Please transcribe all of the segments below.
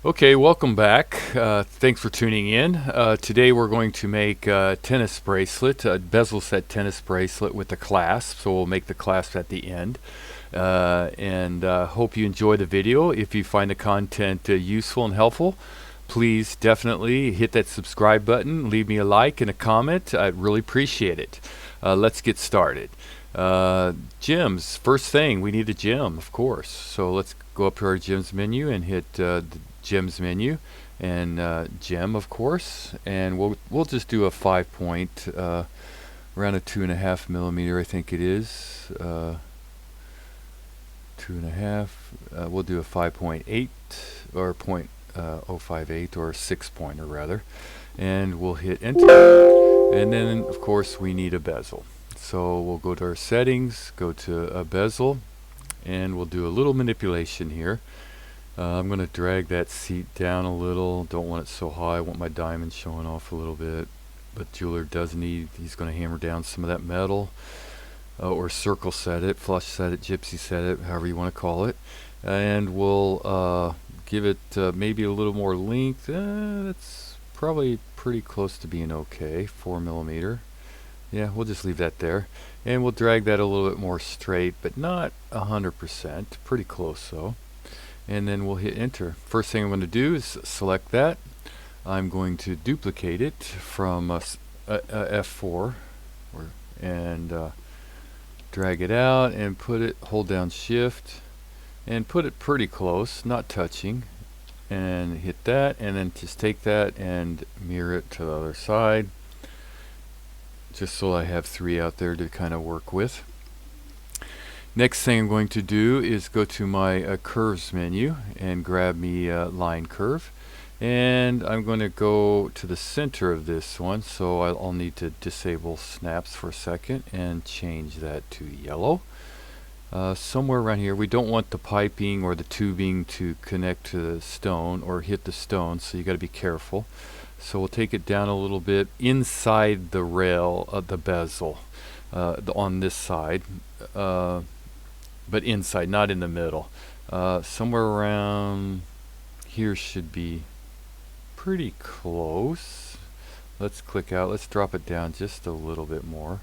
Okay, welcome back. Thanks for tuning in. Today we're going to make a tennis bracelet, a bezel set tennis bracelet with the clasp. So we'll make the clasp at the end. And hope you enjoy the video. If you find the content useful and helpful, please definitely hit that subscribe button. Leave me a like and a comment. I'd really appreciate it. Let's get started. Gems. First thing, we need a gem, of course. So let's go up to our gems menu and hit the gems menu and gem, of course, and we'll just do a 5 point, around a 2.5 millimeter, I think it is. 2.5. We'll do a 5.8 or 0.058 or 6 pointer rather, and we'll hit enter. And then, of course, we need a bezel. So we'll go to our settings, go to a bezel, and we'll do a little manipulation here. I'm going to drag that seat down a little. Don't want it so high. I want my diamond showing off a little bit. But jeweler does need, he's going to hammer down some of that metal, or circle set it, flush set it, gypsy set it, however you want to call it. And we'll give it maybe a little more length. That's probably pretty close to being okay. 4 millimeter. Yeah, we'll just leave that there. And we'll drag that a little bit more straight, but not 100%. Pretty close though. And then we'll hit enter. First thing I'm going to do is select that. I'm going to duplicate it from F4 and drag it out and put it, hold down shift and put it pretty close, not touching, and hit that, and then just take that and mirror it to the other side, just so I have 3 out there to kind of work with. Next thing I'm going to do is go to my curves menu and grab me a line curve, and I'm going to go to the center of this one, so I'll need to disable snaps for a second and change that to yellow. Somewhere around here. We don't want the piping or the tubing to connect to the stone or hit the stone, so you got to be careful. So we'll take it down a little bit inside the rail of the bezel, on this side. But inside, not in the middle. Somewhere around here should be pretty close. Let's click out. Let's drop it down just a little bit more.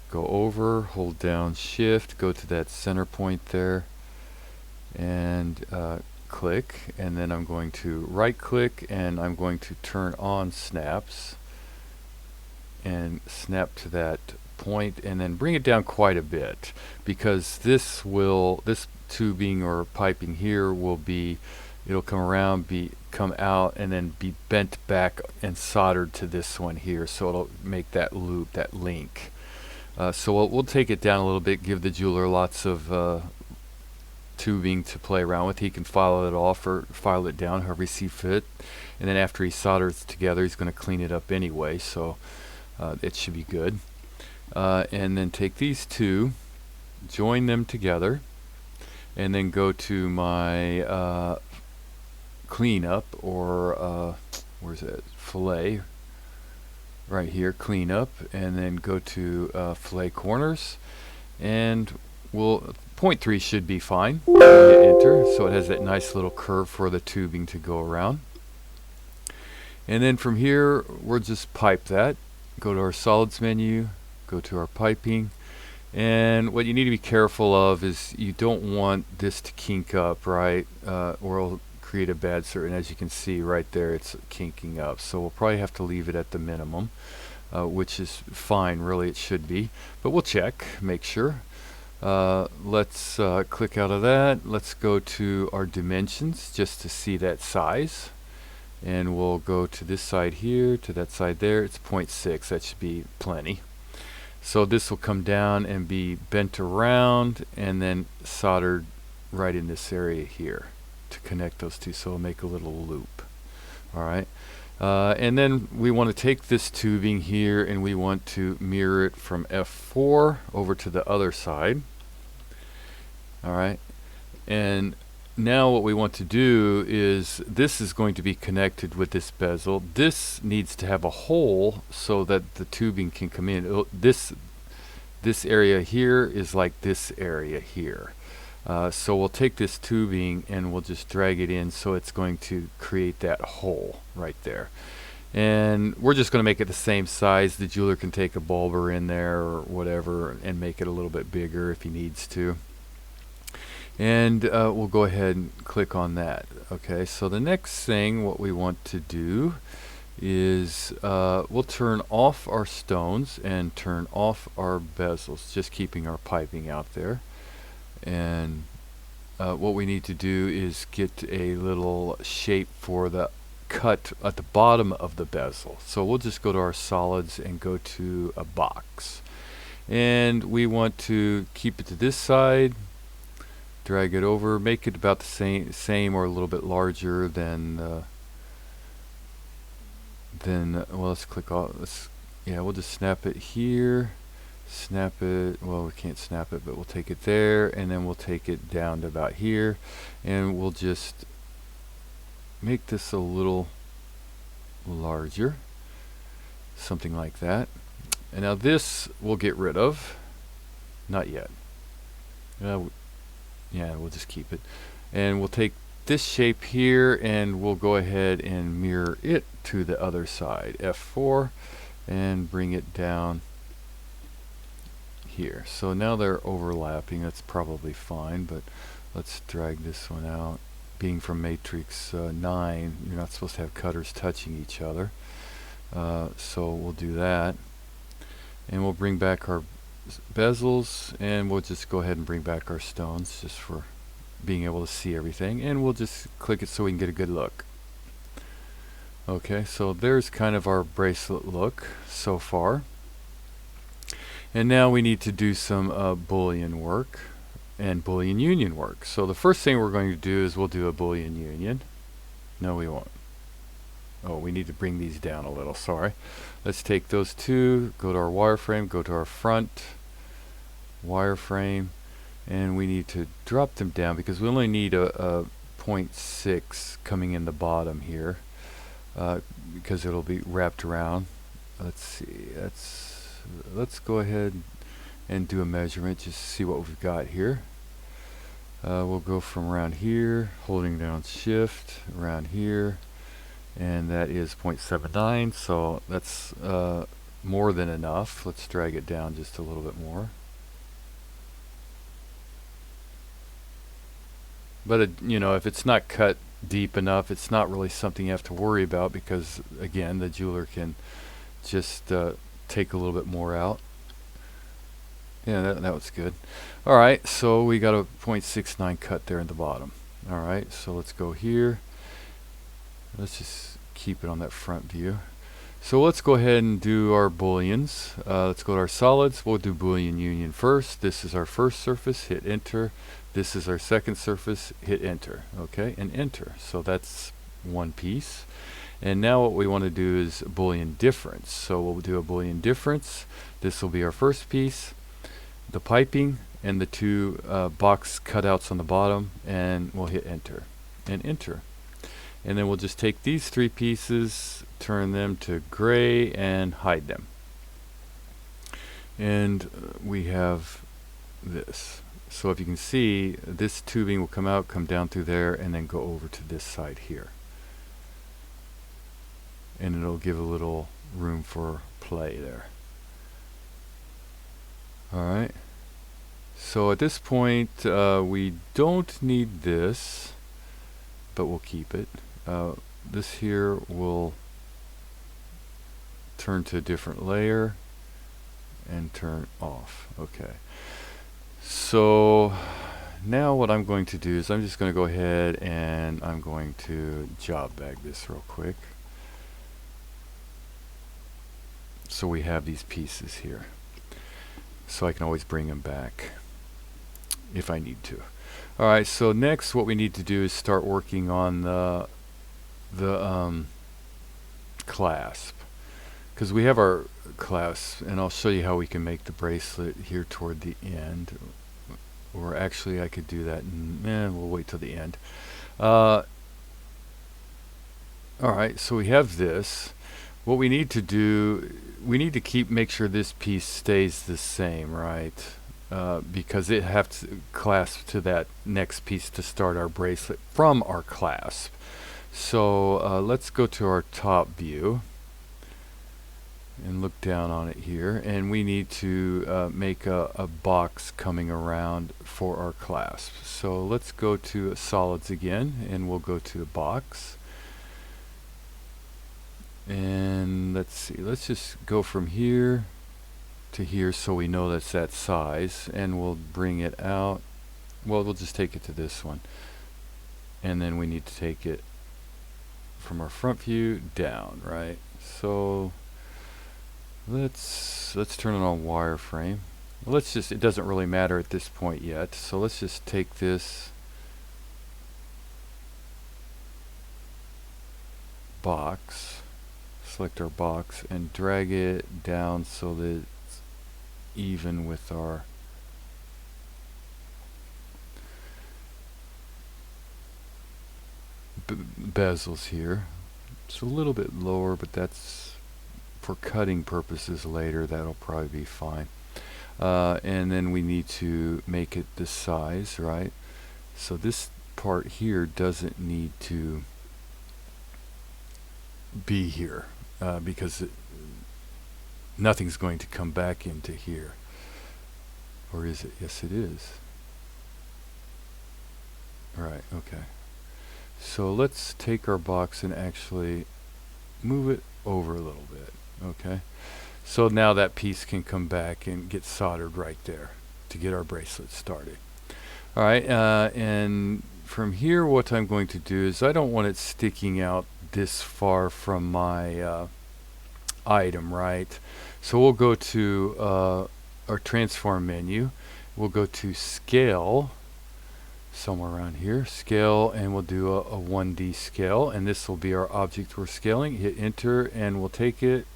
Go over, hold down shift, go to that center point there, and click. And then I'm going to right click and I'm going to turn on snaps and snap to that point, and then bring it down quite a bit, because this tubing or piping here will be, it'll come around, come out, and then be bent back and soldered to this one here, so it'll make that loop, that link. So we'll take it down a little bit, give the jeweler lots of tubing to play around with. He can file it off or file it down, however he sees fit, and then after he solders it together, he's going to clean it up anyway, so it should be good. And then take these two, join them together, and then go to my cleanup, or where's it? Fillet, right here, cleanup, and then go to fillet corners, and we'll 0.3 should be fine. Hit enter, so it has that nice little curve for the tubing to go around. And then from here, we'll just pipe that. Go to our solids menu. Go to our piping, and what you need to be careful of is you don't want this to kink up, right, or it'll create a bad cert. And as you can see right there, it's kinking up, so we'll probably have to leave it at the minimum, which is fine, really. It should be, but we'll check, make sure. Let's click out of that. Let's go to our dimensions just to see that size, and we'll go to this side here, to that side there. It's 0.6. That should be plenty. So this will come down and be bent around and then soldered right in this area here to connect those two, so it'll make a little loop. Alright, and then we want to take this tubing here and we want to mirror it from F4 over to the other side. Alright, and now what we want to do is, this is going to be connected with this bezel. This needs to have a hole so that the tubing can come in. This area here is like this area here. So we'll take this tubing and we'll just drag it in so it's going to create that hole right there. And we're just going to make it the same size. The jeweler can take a bulber in there or whatever and make it a little bit bigger if he needs to. And we'll go ahead and click on that. Okay, so the next thing what we want to do is we'll turn off our stones and turn off our bezels, just keeping our piping out there. And what we need to do is get a little shape for the cut at the bottom of the bezel. So we'll just go to our solids and go to a box. And we want to keep it to this side, drag it over, make it about the same or a little bit larger than well, let's click off. We'll just snap it here, snap it, well, we can't snap it, but we'll take it there, and then we'll take it down to about here, and we'll just make this a little larger, something like that. And now this we'll get rid of. Not yet. Yeah, we'll just keep it. And we'll take this shape here and we'll go ahead and mirror it to the other side. F4 and bring it down here. So now they're overlapping. That's probably fine, but let's drag this one out. Being from Matrix 9, you're not supposed to have cutters touching each other. So we'll do that. And we'll bring back our bezels, and we'll just go ahead and bring back our stones just for being able to see everything. And we'll just click it so we can get a good look. Okay, so there's kind of our bracelet look so far. And now we need to do some Boolean work and Boolean union work. So the first thing we're going to do is we'll do a Boolean union. No, we won't. Oh, we need to bring these down a little, sorry. Let's take those two, go to our wireframe, go to our front wireframe, and we need to drop them down because we only need a 0.6 coming in the bottom here because it'll be wrapped around. Let's see, let's go ahead and do a measurement just to see what we've got here. We'll go from around here, holding down shift, around here, and that is 0.79, so that's more than enough. Let's drag it down just a little bit more. But if it's not cut deep enough, it's not really something you have to worry about because, again, the jeweler can just take a little bit more out. Yeah, that was good. Alright, so we got a 0.69 cut there in the bottom. Alright, so let's go here. Let's just keep it on that front view. So let's go ahead and do our booleans. Let's go to our solids. We'll do Boolean union first. This is our first surface, hit enter. This is our second surface, hit enter. Okay, and enter. So that's one piece. And now what we want to do is Boolean difference. So we'll do a Boolean difference. This will be our first piece, the piping, and the two box cutouts on the bottom, and we'll hit enter and enter. And then we'll just take these three pieces, turn them to gray, and hide them. And we have this. So if you can see, this tubing will come out, come down through there, and then go over to this side here. And it'll give a little room for play there. Alright. So at this point, we don't need this, but we'll keep it. This here will turn to a different layer and turn off. Okay. So now what I'm going to do is I'm just going to go ahead and I'm going to job bag this real quick. So we have these pieces here. So I can always bring them back if I need to. Alright, so next what we need to do is start working on the clasp. Because we have our clasp, and I'll show you how we can make the bracelet here toward the end. Or actually I could do that, and we'll wait till the end. Alright, so we have this. What we need to do, we need to make sure this piece stays the same, right? because it has to clasp to that next piece to start our bracelet from our clasp. So let's go to our top view and look down on it here, and we need to make a box coming around for our clasp. So let's go to solids again, and we'll go to the box, and let's see, let's just go from here to here so we know that's that size, and we'll bring it out. Well, we'll just take it to this one, and then we need to take it from our front view down, right? So let's turn it on wireframe. Let's just, it doesn't really matter at this point yet, so let's just take this box, select our box, and drag it down so that it's even with our bezels here. It's a little bit lower, but that's for cutting purposes later. That'll probably be fine. And then we need to make it this size, right? So this part here doesn't need to be here because nothing's going to come back into here. Or is it? Yes, it is. Right, okay. So let's take our box and actually move it over a little bit. Okay, so now that piece can come back and get soldered right there to get our bracelet started. All right, and from here what I'm going to do is I don't want it sticking out this far from my item, right? So we'll go to our transform menu. We'll go to scale, somewhere around here, scale, and we'll do a 1D scale, and this will be our object we're scaling. Hit enter, and we'll take it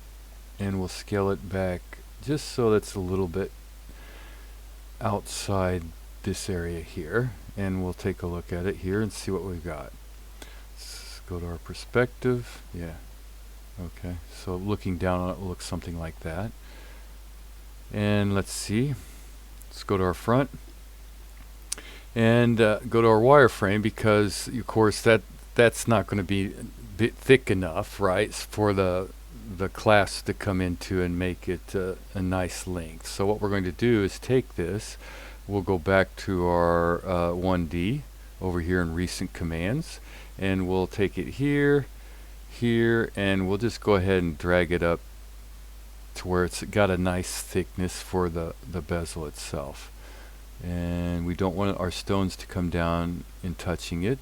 and we'll scale it back just so that's a little bit outside this area here, and we'll take a look at it here and see what we've got. Let's go to our perspective. Yeah, okay, so looking down on it looks something like that. And let's see, let's go to our front and go to our wireframe, because of course that's not going to be thick enough, right, for the clasp to come into and make it a nice length. So what we're going to do is take this, we'll go back to our 1D over here in recent commands, and we'll take it here, here, and we'll just go ahead and drag it up to where it's got a nice thickness for the bezel itself. And we don't want our stones to come down in touching it,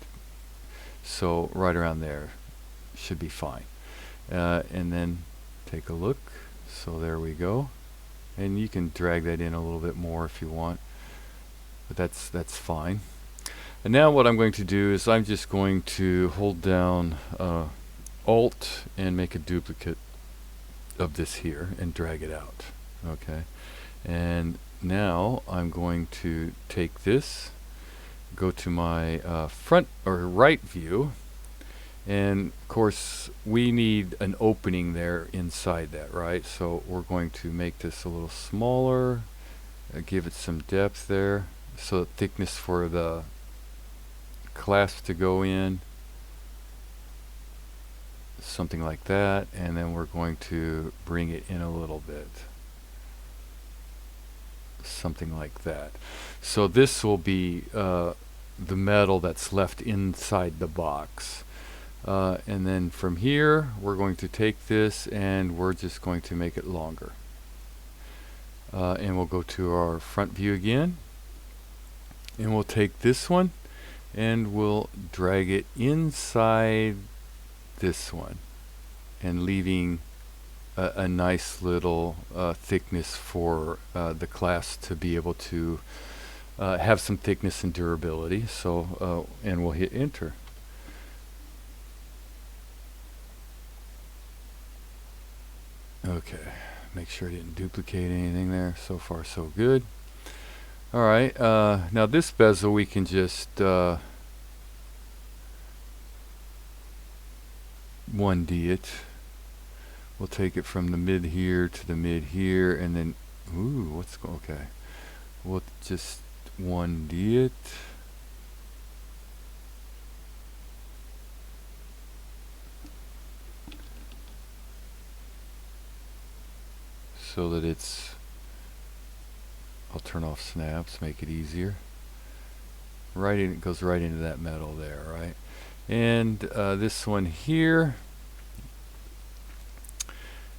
so right around there should be fine. And then take a look. So there we go, and you can drag that in a little bit more if you want, but that's fine. And now what I'm going to do is I'm just going to hold down Alt and make a duplicate of this here and drag it out. Okay, and now I'm going to take this, go to my front or right view, and of course we need an opening there inside that, right? So we're going to make this a little smaller, give it some depth there, so thickness for the clasp to go in, something like that, and then we're going to bring it in a little bit, something like that. So this will be the metal that's left inside the box. And then from here we're going to take this and we're just going to make it longer. And we'll go to our front view again, and we'll take this one and we'll drag it inside this one, and leaving a nice little thickness for the clasp to be able to have some thickness and durability. So and we'll hit enter. Okay, make sure I didn't duplicate anything there. So far so good. Alright, now this bezel we can just 1D it. We'll take it from the mid here to the mid here, and then, ooh, okay. we'll just 1D it. So that I'll turn off snaps, make it easier. Right in, it goes right into that metal there, right? And this one here,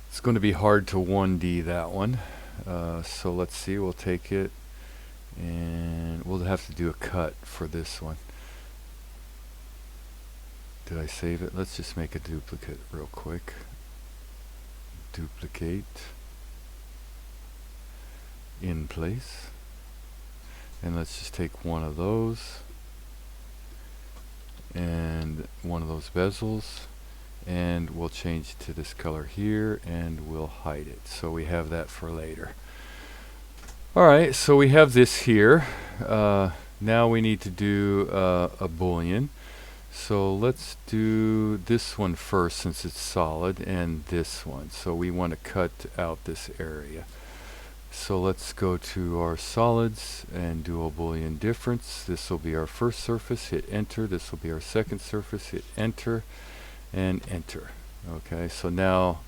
it's going to be hard to 1D that one. So let's see, we'll take it and we'll have to do a cut for this one. Did I save it? Let's just make a duplicate real quick. Duplicate. In place. And let's just take one of those and one of those bezels, and we'll change it to this color here, and we'll hide it so we have that for later. Alright, so we have this here. Now we need to do a boolean. So let's do this one first since it's solid, and this one. So we want to cut out this area. So let's go to our solids and do a Boolean difference. This will be our first surface, hit enter. This will be our second surface, hit enter and enter. Okay, so now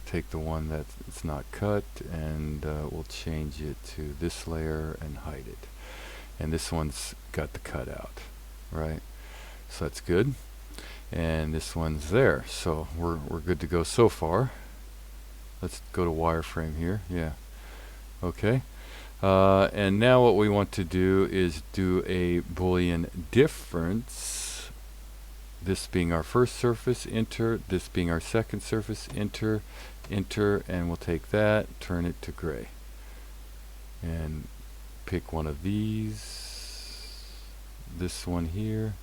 take the one that's not cut and we'll change it to this layer and hide it. And this one's got the cut out, right? So that's good. And this one's there, so we're good to go so far. Let's go to wireframe here. Yeah, okay. And now what we want to do is do a Boolean difference. This being our first surface, enter. This being our second surface, enter, enter, and we'll take that, turn it to gray, and pick one of these, this one here,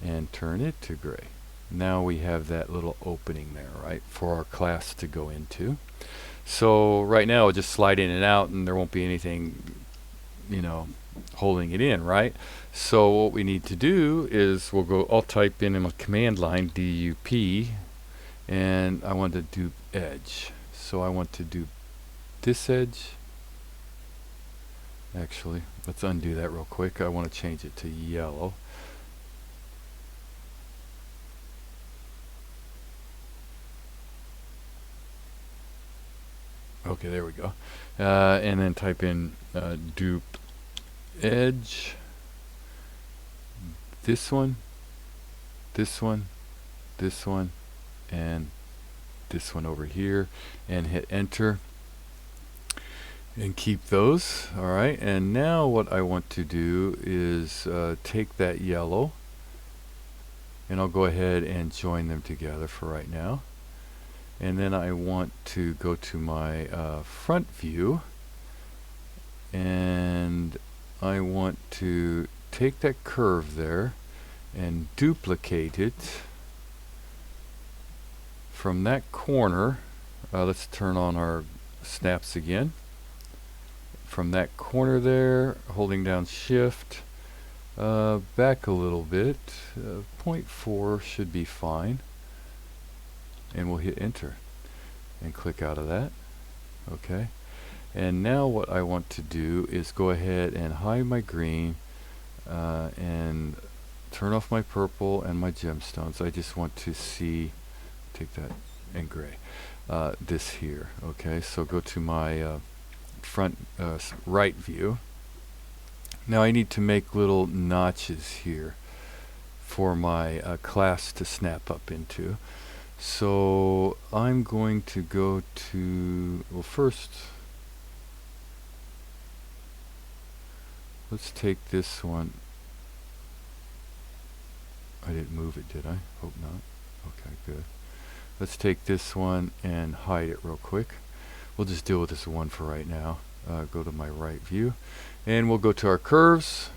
and turn it to gray. Now we have that little opening there, right, for our class to go into. So right now we'll just slide in and out and there won't be anything, you know, holding it in, right? So what we need to do is I'll type in a command line DUP, and I want to do edge. So I want to do this edge. Actually, let's undo that real quick. I want to change it to yellow. Okay, there we go. And then type in dupe edge. This one, this one, this one, and this one over here, and hit enter. And keep those. Alright, and now what I want to do is take that yellow, and I'll go ahead and join them together for right now. And then I want to go to my front view, and I want to take that curve there and duplicate it from that corner. Let's turn on our snaps again. From that corner there, holding down shift, back a little bit, 0.4 should be fine. And we'll hit enter and click out of that. Okay, and now what I want to do is go ahead and hide my green and turn off my purple and my gemstones. I just want to see, take that and gray, this here. Okay, so go to my front right view. Now I need to make little notches here for my class to snap up into. So I'm going to go to, well, first let's take this one. I didn't move it, did I? Hope not. Okay, good. Let's take this one and hide it real quick. We'll just deal with this one for right now. Go to my right view, and we'll go to our curves,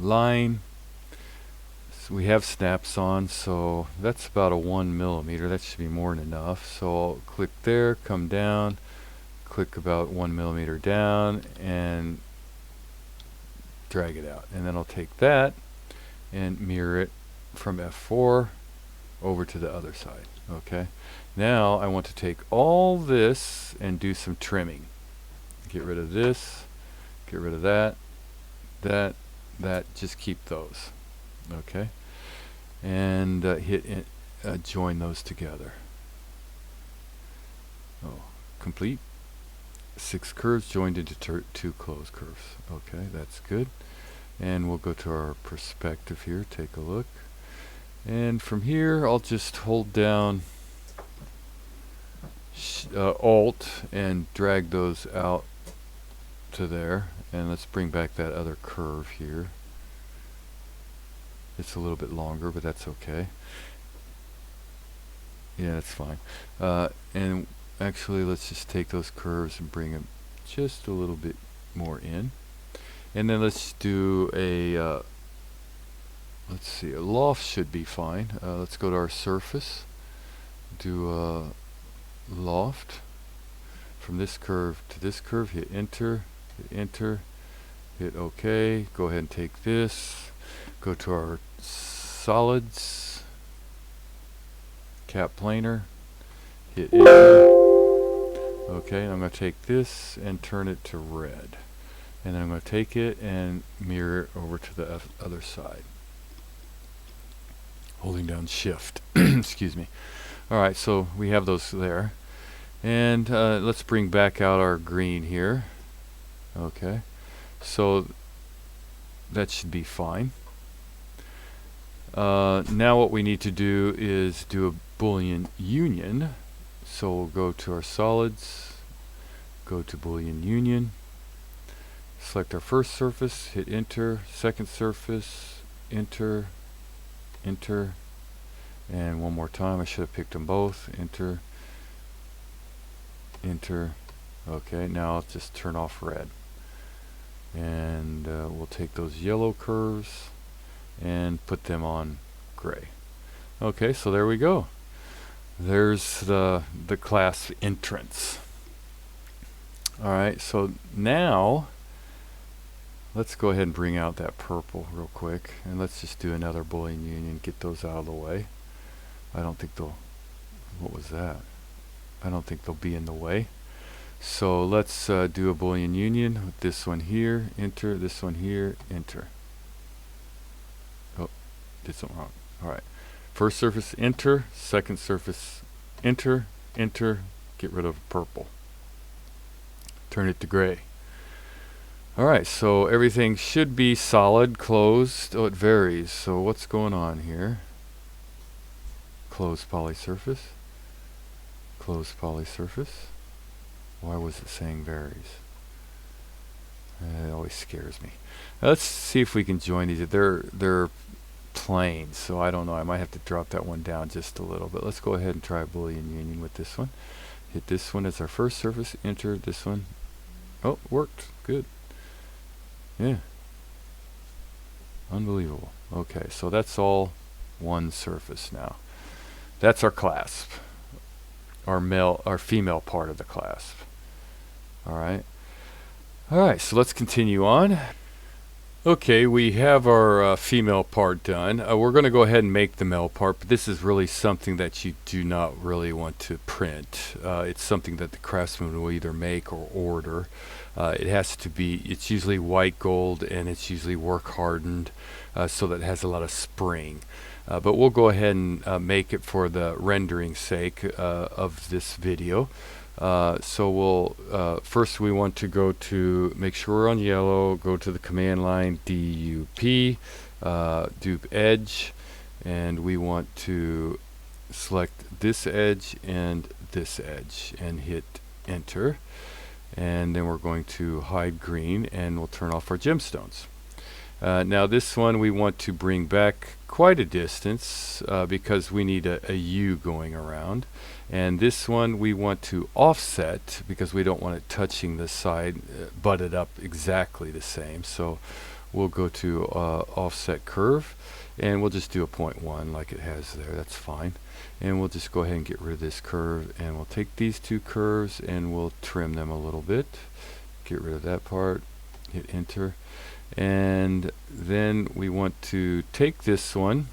line. We have snaps on, so that's about a 1 millimeter. That should be more than enough. So I'll click there, come down, click about 1 millimeter down, and drag it out. And then I'll take that and mirror it from F4 over to the other side. Okay. Now I want to take all this and do some trimming. Get rid of this, get rid of that, that, just keep those. Okay, and join those together. Oh, complete. 6 curves joined into 2 closed curves. Okay, that's good. And we'll go to our perspective here, take a look. And from here, I'll just hold down Alt and drag those out to there. And let's bring back that other curve here. It's a little bit longer, but that's okay. Yeah, that's fine. And actually, let's just take those curves and bring them just a little bit more in. And then let's do a, let's see, a loft should be fine. Let's go to our surface, do a loft. From this curve to this curve, hit enter, hit OK. Go ahead and take this, go to our solids, cap planar, hit enter. Okay, I'm going to take this and turn it to red. And then I'm going to take it and mirror it over to the other side. Holding down shift. Excuse me. Alright, so we have those there. And let's bring back out our green here. Okay, so that should be fine. Now what we need to do is do a Boolean union. So we'll go to our solids, go to Boolean union, select our first surface, hit enter, second surface, enter, enter, and one more time. I should have picked them both, enter, enter. Okay, now I'll just turn off red. And we'll take those yellow curves and put them on gray. Okay, so there we go. There's the Clasp entrance. Alright, so now let's go ahead and bring out that purple real quick, and let's just do another Boolean union, get those out of the way. I don't think they'll, what was that? I don't think they'll be in the way. So let's do a Boolean union with this one here, enter, this one here, enter. Oh, did something wrong. Alright. First surface, enter, second surface, enter, enter, get rid of purple. Turn it to gray. Alright, so everything should be solid, closed. Oh, it varies. So what's going on here? Close poly surface. Close poly surface. Why was it saying varies? It always scares me. Let's see if we can join these. They're plain, so I don't know. I might have to drop that one down just a little bit. Let's go ahead and try a Boolean union with this one. Hit this one as our first surface. Enter this one. Oh, worked. Good. Yeah. Unbelievable. Okay, so that's all one surface now. That's our clasp. Our female part of the clasp. Alright. Alright, so let's continue on. Okay, we have our female part done. We're going to go ahead and make the male part, but this is really something that you do not really want to print. It's something that the craftsman will either make or order. It has to be, it's usually white gold, and it's usually work hardened, so that it has a lot of spring. But we'll go ahead and make it for the rendering sake of this video. So we'll first we want to go to, make sure we're on yellow, go to the command line DUP, dupe edge, and we want to select this edge and this edge and hit enter, and then we're going to hide green, and we'll turn off our gemstones. Now this one we want to bring back quite a distance because we need a U going around, and this one we want to offset because we don't want it touching the side, butted up exactly the same. So we'll go to offset curve, and we'll just do a 0.1 like it has there. That's fine. And we'll just go ahead and get rid of this curve, and we'll take these two curves and we'll trim them a little bit. Get rid of that part, hit enter. And then we want to take this one,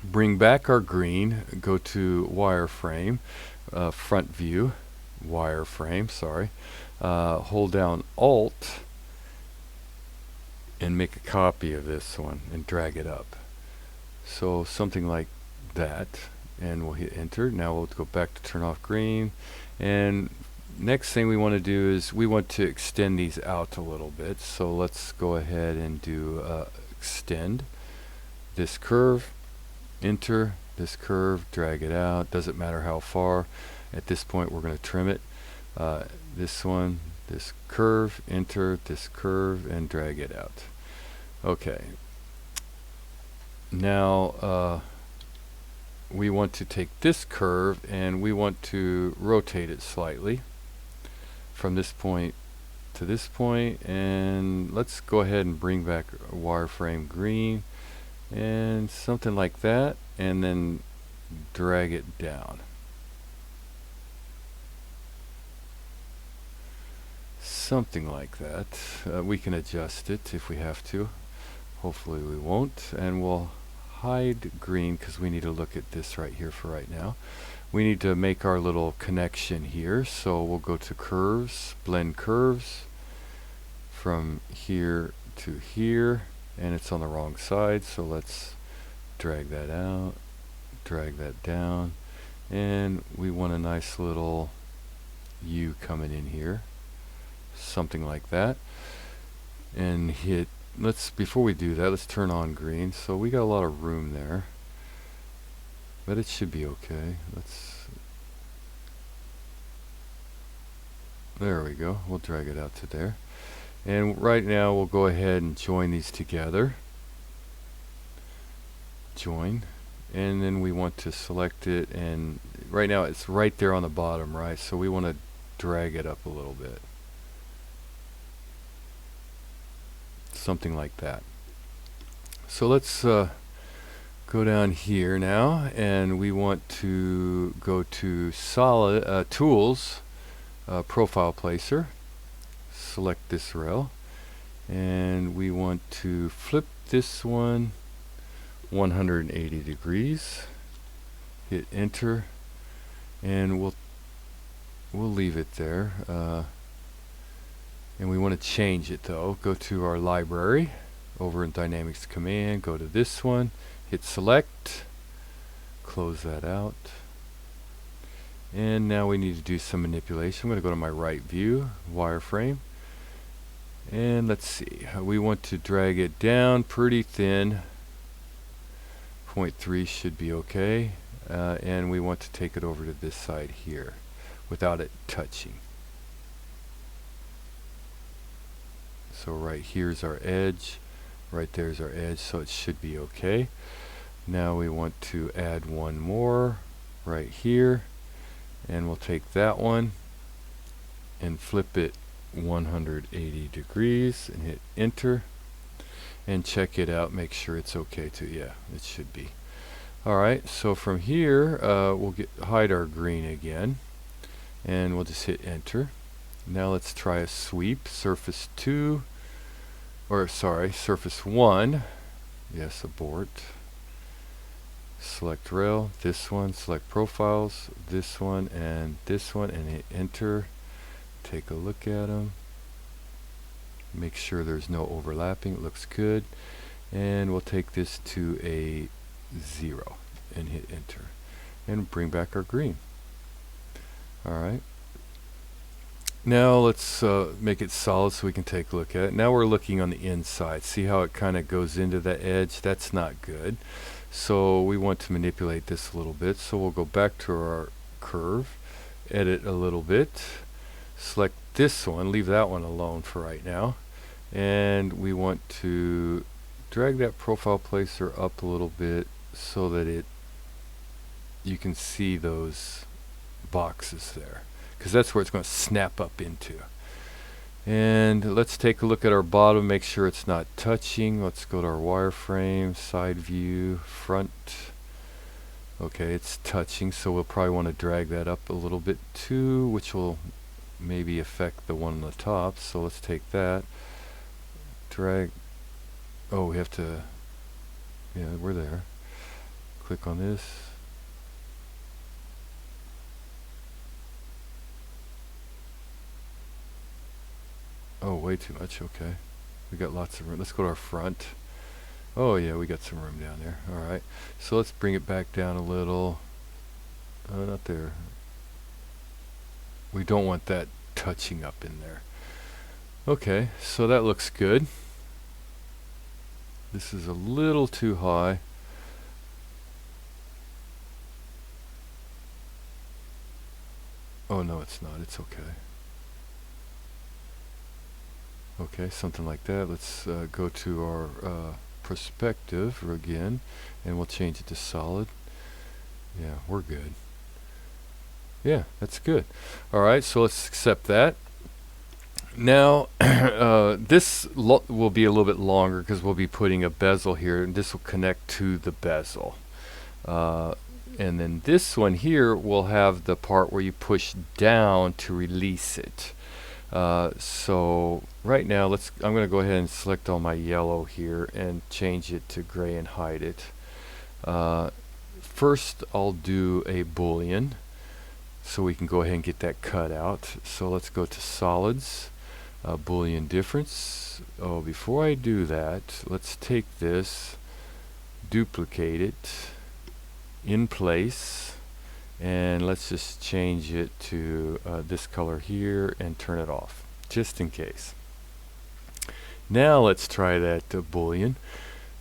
bring back our green, go to wireframe, front view, wireframe, sorry. Hold down Alt and make a copy of this one and drag it up. So something like that, and we'll hit enter. Now we'll go back to turn off green, and next thing we want to do is we want to extend these out a little bit. So let's go ahead and do extend this curve, enter this curve, drag it out, doesn't matter how far. At this point we're going to trim it. This one, this curve, enter this curve, and drag it out. Okay, now we want to take this curve and we want to rotate it slightly from this point to this point, and let's go ahead and bring back wireframe green and something like that, and then drag it down. Something like that. We can adjust it if we have to. Hopefully we won't, and we'll hide green because we need to look at this right here for right now. We need to make our little connection here, so we'll go to curves, blend curves from here to here, and it's on the wrong side, so let's drag that out, drag that down, and we want a nice little U coming in here, something like that, and hit, before we do that, let's turn on green. So we got a lot of room there, but it should be okay. There we go. We'll drag it out to there. And right now we'll go ahead and join these together. Join. And then we want to select it, and right now it's right there on the bottom, right? So we want to drag it up a little bit. Something like that. So let's go down here now, and we want to go to solid tools, profile placer, select this rail, and we want to flip this one 180 degrees, hit enter, and we'll leave it there, and we want to change it though. Go to our library over in Dynamics Command, go to this one, hit select, close that out, and now we need to do some manipulation. I'm going to go to my right view, wireframe, and let's see, we want to drag it down pretty thin. 0.3 should be okay, and we want to take it over to this side here without it touching. So right here's our edge, right there's our edge, so it should be okay. Now we want to add one more right here, and we'll take that one and flip it 180 degrees and hit enter, and check it out, make sure it's okay too. Yeah, it should be. Alright, so from here we'll hide our green again, and we'll just hit enter. Now let's try a sweep, surface 2, or sorry, surface 1, yes, abort, select rail, this one, select profiles, this one, and hit enter. Take a look at them, make sure there's no overlapping, it looks good, and we'll take this to a 0 and hit enter, and bring back our green. Alright, now let's make it solid so we can take a look at it. Now we're looking on the inside. See how it kind of goes into the edge? That's not good. So we want to manipulate this a little bit. So we'll go back to our curve, edit a little bit, select this one, leave that one alone for right now, and we want to drag that profile placer up a little bit so that you can see those boxes there, because that's where it's going to snap up into. And let's take a look at our bottom, make sure it's not touching. Let's go to our wireframe, side view, front. Okay, it's touching, so we'll probably want to drag that up a little bit too, which will maybe affect the one on the top. So let's take that, drag, oh, we have to, yeah, we're there. Click on this. Oh, way too much. Okay. We got lots of room. Let's go to our front. Oh yeah, we got some room down there. Alright. So let's bring it back down a little. Not there. We don't want that touching up in there. Okay, so that looks good. This is a little too high. Oh no, it's not. It's okay. Okay, something like that. Let's go to our perspective again, and we'll change it to solid. Yeah, we're good. Yeah, that's good. Alright, so let's accept that. Now, this will be a little bit longer because we'll be putting a bezel here, and this will connect to the bezel. And then this one here will have the part where you push down to release it. So right now, I'm going to go ahead and select all my yellow here and change it to gray and hide it. First, I'll do a boolean so we can go ahead and get that cut out. So let's go to solids, boolean difference. Oh, before I do that, let's take this, duplicate it in place, and let's just change it to this color here and turn it off, just in case. Now let's try that boolean.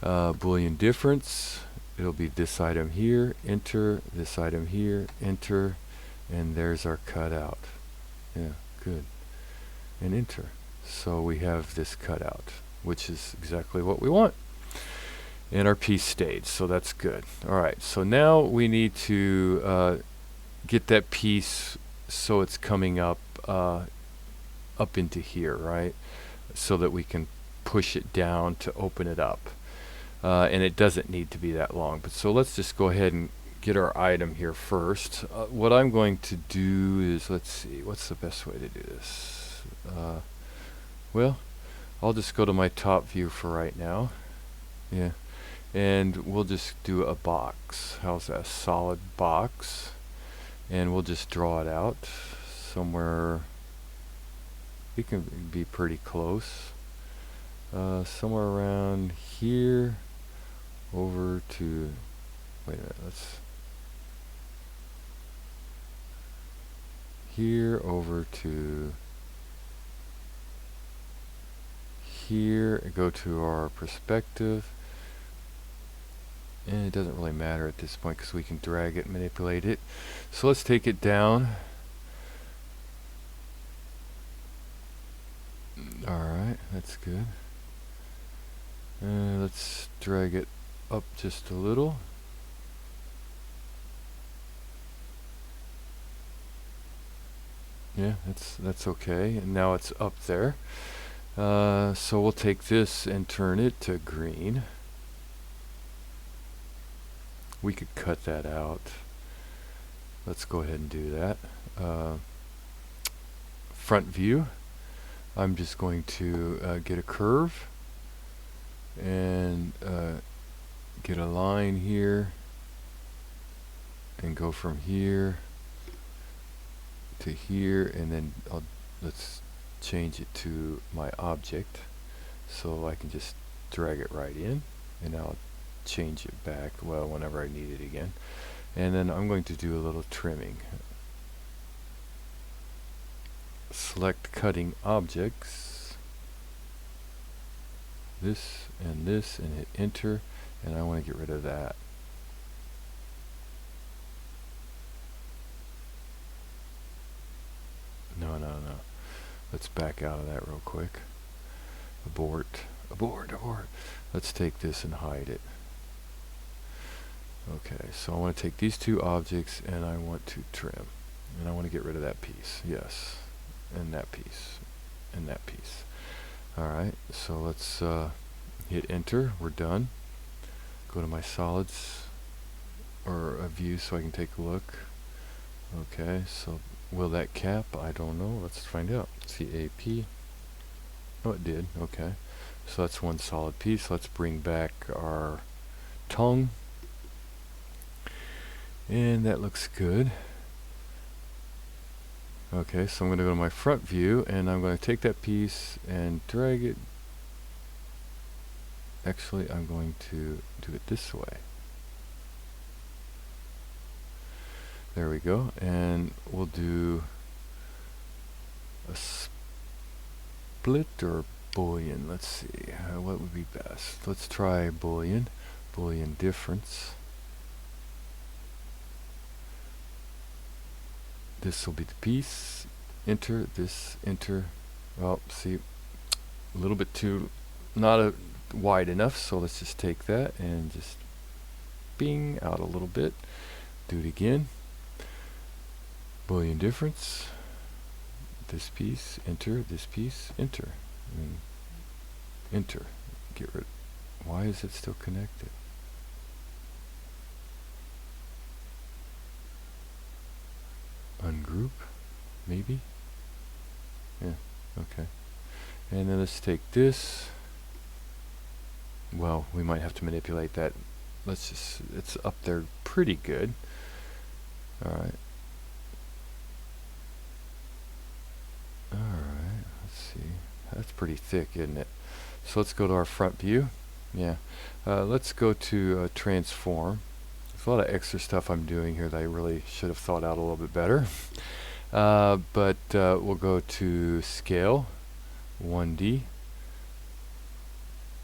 Boolean difference, it'll be this item here, enter, this item here, enter, and there's our cutout. Yeah, good. And enter. So we have this cutout, which is exactly what we want. And our piece stayed, so that's good. Alright, so now we need to get that piece so it's coming up up into here, right? So that we can push it down to open it up. And it doesn't need to be that long. But so let's just go ahead and get our item here first. What I'm going to do is, let's see, what's the best way to do this? Well, I'll just go to my top view for right now. Yeah. And we'll just do a box. How's that? Solid box. And we'll just draw it out somewhere. It can be pretty close. Somewhere around here over to, wait a minute, let's, here over to here, and go to our perspective. And it doesn't really matter at this point because we can drag it and manipulate it. So let's take it down. Alright, that's good. Let's drag it up just a little. Yeah, that's okay. And now it's up there. So we'll take this and turn it to green. We could cut that out. Let's go ahead and do that. Front view. I'm just going to get a curve and get a line here and go from here to here, and then let's change it to my object so I can just drag it right in, and I'll change it back, well, whenever I need it again. And then I'm going to do a little trimming. Select cutting objects, this, and hit enter, and I want to get rid of that. No. Let's back out of that real quick. Abort. Let's take this and hide it. Okay, so I want to take these two objects and I want to trim. And I want to get rid of that piece. Yes. And that piece. And that piece. Alright, so let's hit enter. We're done. Go to my solids or a view so I can take a look. Okay, so will that cap? I don't know. Let's find out. CAP. Oh, it did. Okay. So that's one solid piece. Let's bring back our tongue. And that looks good. Okay, so I'm going to go to my front view, and I'm going to take that piece and drag it. Actually, I'm going to do it this way. There we go, and we'll do a split or Boolean. Let's see, what would be best? Let's try Boolean difference. This will be the piece. Enter, this, enter. Well, see, a little bit too, not wide enough, so let's just take that and just bing out a little bit. Do it again. Boolean difference. This piece, enter, this piece, enter. And enter. Get rid. Why is it still connected? Ungroup, maybe? Yeah, okay. And then let's take this. Well, we might have to manipulate that. Let's just, it's up there pretty good. Alright. Alright, let's see. That's pretty thick, isn't it? So let's go to our front view. Yeah. Let's go to transform. There's a lot of extra stuff I'm doing here that I really should have thought out a little bit better. But we'll go to scale 1D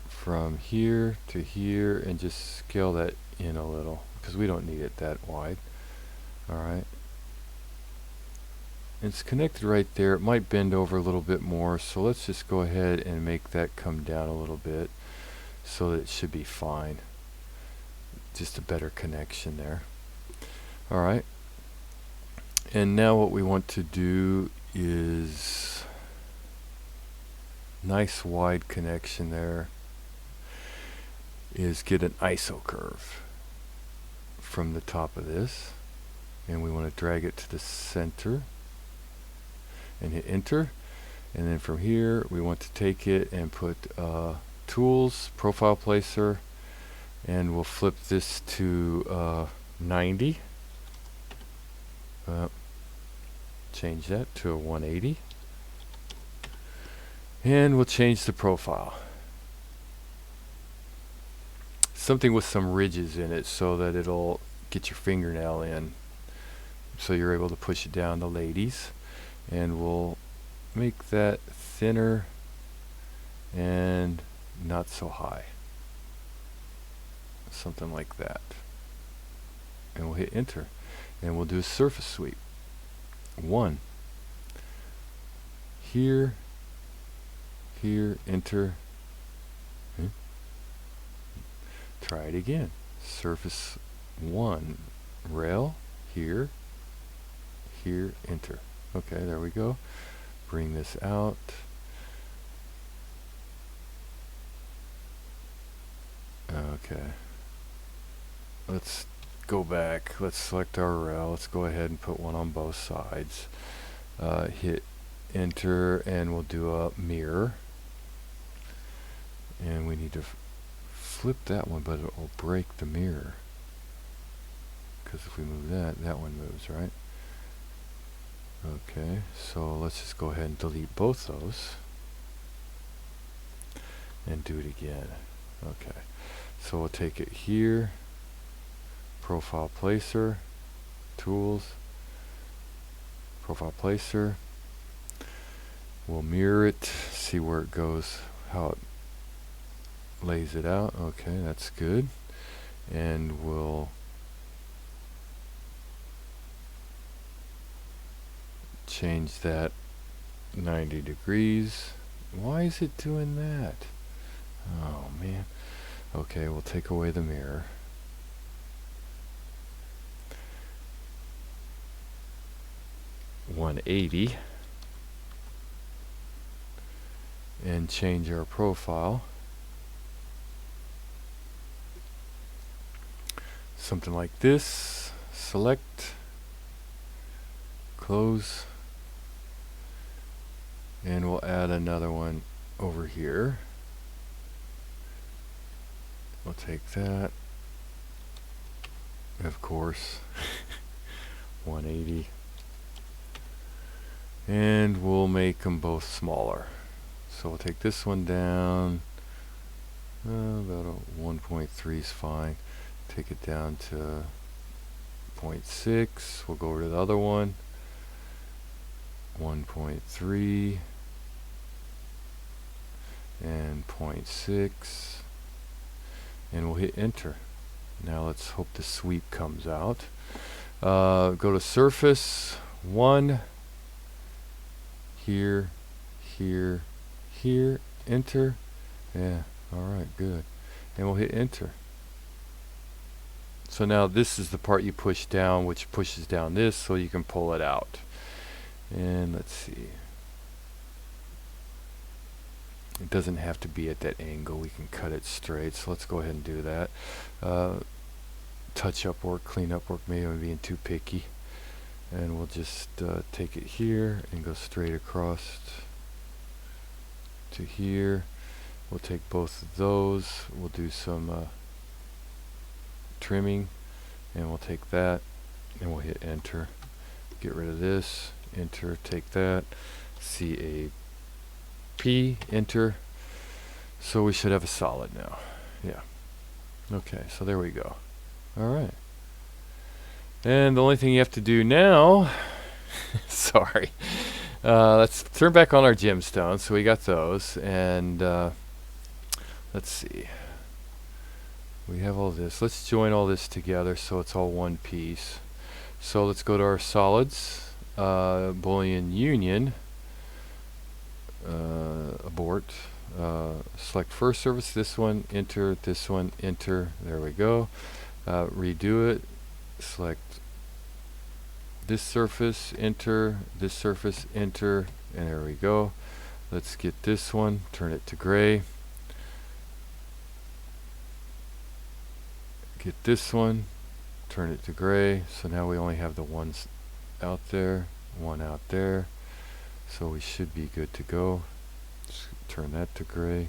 from here to here and just scale that in a little because we don't need it that wide. Alright. It's connected right there. It might bend over a little bit more, so let's just go ahead and make that come down a little bit so that it should be fine. Just a better connection there. Alright. And now what we want to do is nice wide connection there is get an ISO curve from the top of this, and we want to drag it to the center and hit enter, and then from here we want to take it and put tools, profile placer, and we'll flip this to 90. Change that to a 180, and we'll change the profile. Something with some ridges in it so that it'll get your fingernail in, so you're able to push it down, the ladies. And we'll make that thinner and not so high. Something like that. And we'll hit enter. And we'll do a surface sweep. 1. Here, here, enter. Try it again. Surface 1. Rail, here, here, enter. Okay, there we go. Bring this out. Okay. Let's go back. Let's select our rail. Let's go ahead and put one on both sides. Hit enter, and we'll do a mirror. And we need to flip that one, but it will break the mirror. Because if we move that, that one moves, right? Okay, so let's just go ahead and delete both those and do it again. Okay, so we'll take it here, profile placer, tools, profile placer. We'll mirror it, see where it goes, how it lays it out. Okay, that's good. And we'll change that 90 degrees. Why is it doing that? Oh man. Okay, we'll take away the mirror. (180) and change our profile. Something like this. Select, close, and we'll add another one over here. We'll take that, of course. 180. And we'll make them both smaller. So we'll take this one down. About a 1.3 is fine. Take it down to 0.6. We'll go over to the other one. 1.3 and 0.6. And we'll hit enter. Now let's hope the sweep comes out. Go to surface 1. Here, here, here, enter. Yeah, alright, good. And we'll hit enter. So now this is the part you push down, which pushes down this so you can pull it out. And let's see. It doesn't have to be at that angle. We can cut it straight. So let's go ahead and do that. Touch up work, clean up work, maybe I'm being too picky. And we'll just take it here and go straight across to here. We'll take both of those. We'll do some trimming, and we'll take that, and we'll hit enter. Get rid of this. Enter. Take that. CAP. Enter. So we should have a solid now. Yeah. Okay. So there we go. All right. And the only thing you have to do now, sorry, let's turn back on our gemstones. So we got those, and let's see. We have all this. Let's join all this together so it's all one piece. So let's go to our solids, Boolean union, abort, select first surface, this one, enter, this one, enter, there we go. Redo it, select this surface, enter, this surface, enter, and there we go. Let's get this one, turn it to gray. Get this one, turn it to gray. So now we only have the ones out there, one out there. So we should be good to go. Just turn that to gray.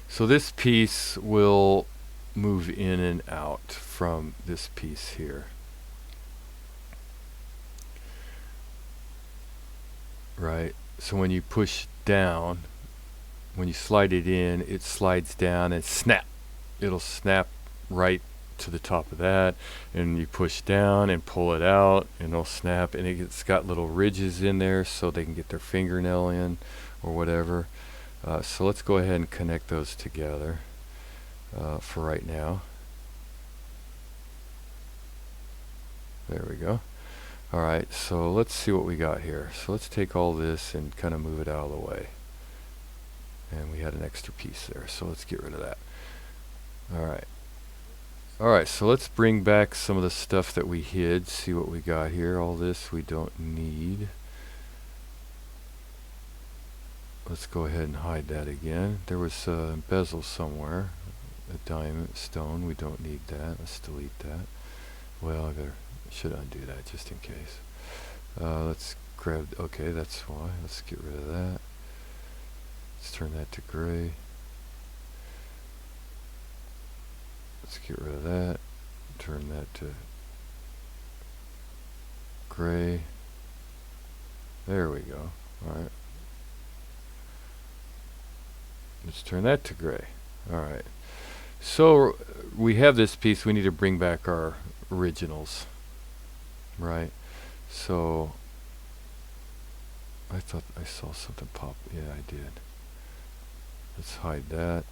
So this piece will move in and out from this piece here. Right? So when you push down, when you slide it in, it slides down and snap. It'll snap right to the top of that, and you push down and pull it out and it'll snap, and it's got little ridges in there so they can get their fingernail in or whatever. So let's go ahead and connect those together for right now. There we go. Alright, so let's see what we got here. So let's take all this and kind of move it out of the way. And we had an extra piece there, so let's get rid of that. Alright. Alright, so let's bring back some of the stuff that we hid, see what we got here. All this we don't need. Let's go ahead and hide that again. There was a bezel somewhere, a diamond stone. We don't need that. Let's delete that. Well, I should undo that just in case. Let's grab, okay, that's why. Let's get rid of that. Let's turn that to gray. Let's get rid of that. Turn that to gray. There we go. Alright. Let's turn that to gray. Alright. So we have this piece. We need to bring back our originals. Right? So I thought I saw something pop. Yeah, I did. Let's hide that.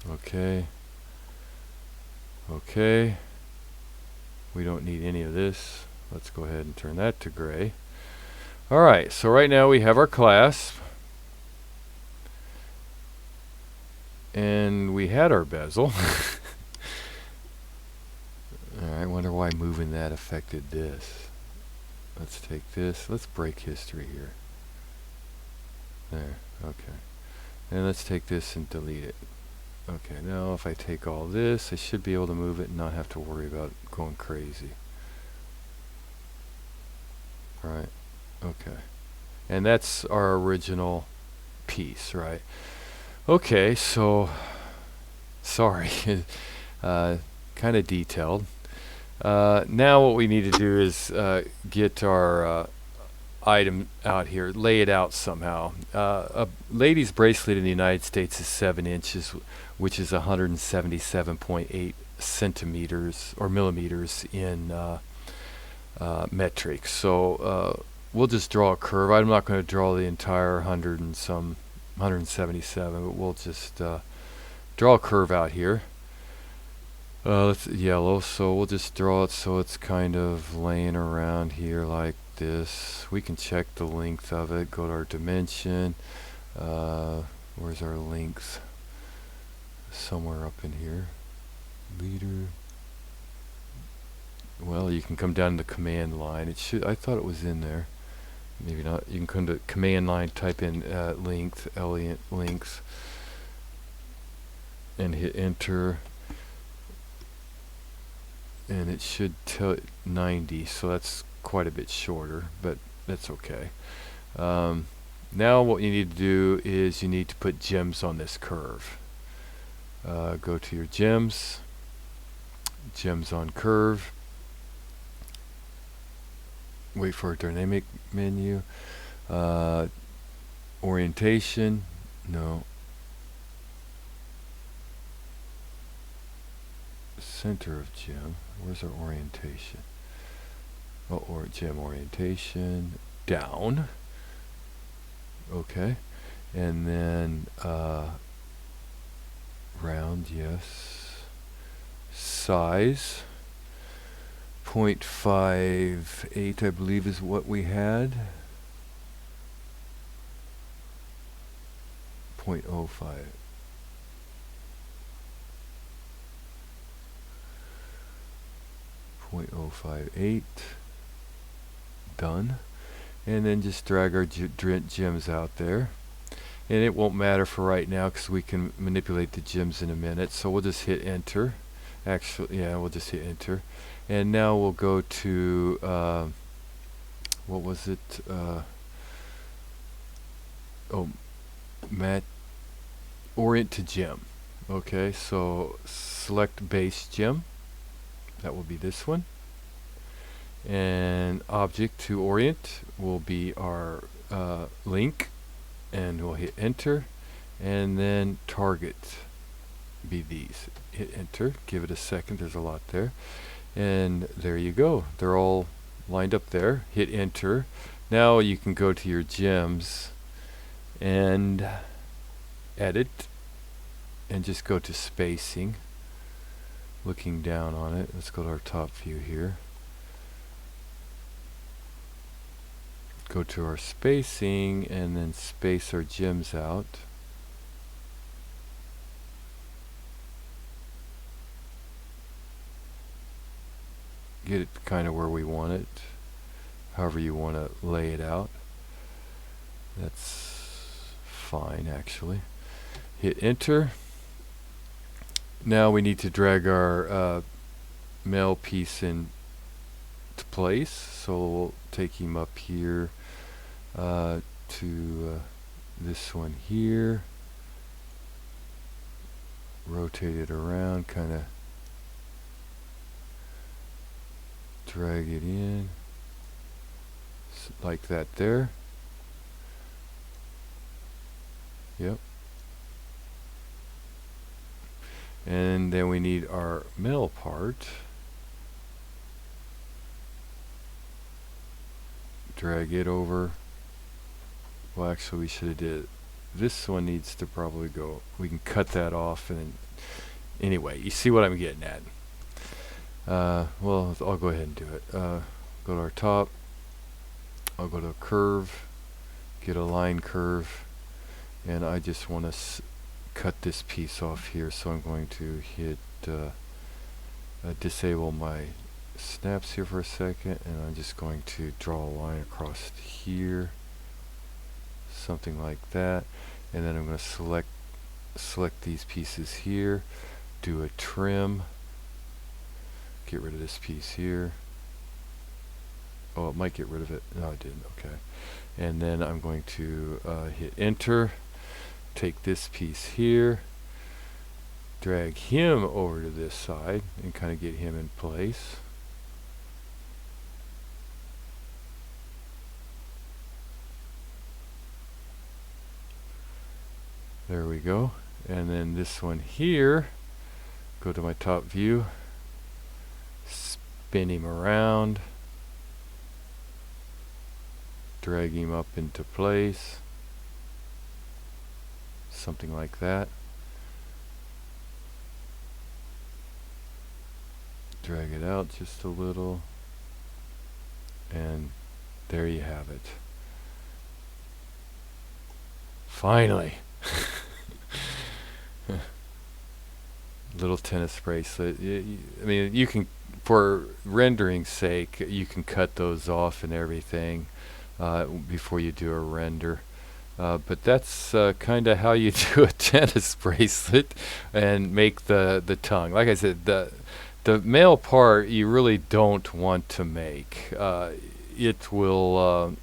Okay. Okay. We don't need any of this. Let's go ahead and turn that to gray. Alright, so right now we have our clasp. And we had our bezel. Alright, I wonder why moving that affected this. Let's take this. Let's break history here. There, okay. And let's take this and delete it. Okay, now if I take all this, I should be able to move it and not have to worry about going crazy. Right, okay. And that's our original piece, right? Okay, so sorry, kind of detailed. Now what we need to do is get our item out here, lay it out somehow. A lady's bracelet in the United States is 7 inches, which is 177.8 centimeters or millimeters in metric. So we'll just draw a curve. I'm not going to draw the entire 177, but we'll just draw a curve out here. It's yellow, so we'll just draw it so it's kind of laying around here like this. We can check the length of it, go to our dimension. Where's our length? Somewhere up in here. Liter. Well, you can come down to the command line. It should. I thought it was in there. Maybe not. You can come to command line, type in length, length, and hit enter. And it should tell it 90, so that's quite a bit shorter, but that's okay. Now what you need to do is you need to put gems on this curve. Go to your gems, gems on curve, wait for a dynamic menu, orientation, no, center of gem, where's our orientation? Oh, or gem orientation, down, okay, and then round, yes, size, 0.58 I believe is what we had, 0.05. 0.058, done, and then just drag our gems out there, and it won't matter for right now because we can manipulate the gems in a minute, so we'll just hit enter. Actually, yeah, we'll just hit enter, and now we'll go to what was it, orient to gem. Okay, so select base gem, that will be this one, and object to orient will be our link, and we'll hit enter, and then target be these. Hit enter, give it a second, there's a lot there, and there you go, they're all lined up there. Hit enter. Now you can go to your gems and edit and just go to spacing, looking down on it. Let's go to our top view here, go to our spacing and then space our gems out. Get it kind of where we want it, however you want to lay it out. That's fine actually. Hit enter. Now we need to drag our male piece into place, so we'll take him up here to this one here, rotate it around, kind of drag it in like that there. Yep. And then we need our male part. Drag it over. Well, actually we should have did, this one needs to probably go, we can cut that off, and then, anyway, you see what I'm getting at. Well, I'll go ahead and do it. Go to our top, I'll go to a curve, get a line curve, and I just want to cut this piece off here, so I'm going to hit disable my snaps here for a second, and I'm just going to draw a line across here, something like that, and then I'm going to select these pieces here, do a trim, get rid of this piece here. Oh, it might get rid of it. No, it didn't. Okay. And then I'm going to hit enter, take this piece here, drag him over to this side and kind of get him in place. There we go. And then this one here, go to my top view, spin him around, drag him up into place, something like that. Drag it out just a little, and there you have it. Finally. Little tennis bracelet. I mean, you can, for rendering's sake, you can cut those off and everything before you do a render. But that's kind of how you do a tennis bracelet and make the tongue. Like I said, the male part you really don't want to make. It will.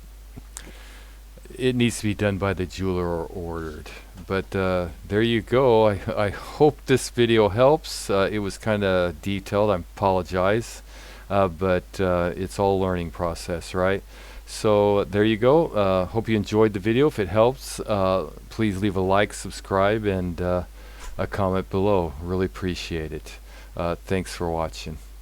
It needs to be done by the jeweler or ordered. But there you go. I hope this video helps. It was kind of detailed. I apologize. But it's all a learning process, right? So there you go. Hope you enjoyed the video. If it helps, please leave a like, subscribe, and a comment below. Really appreciate it. Thanks for watching.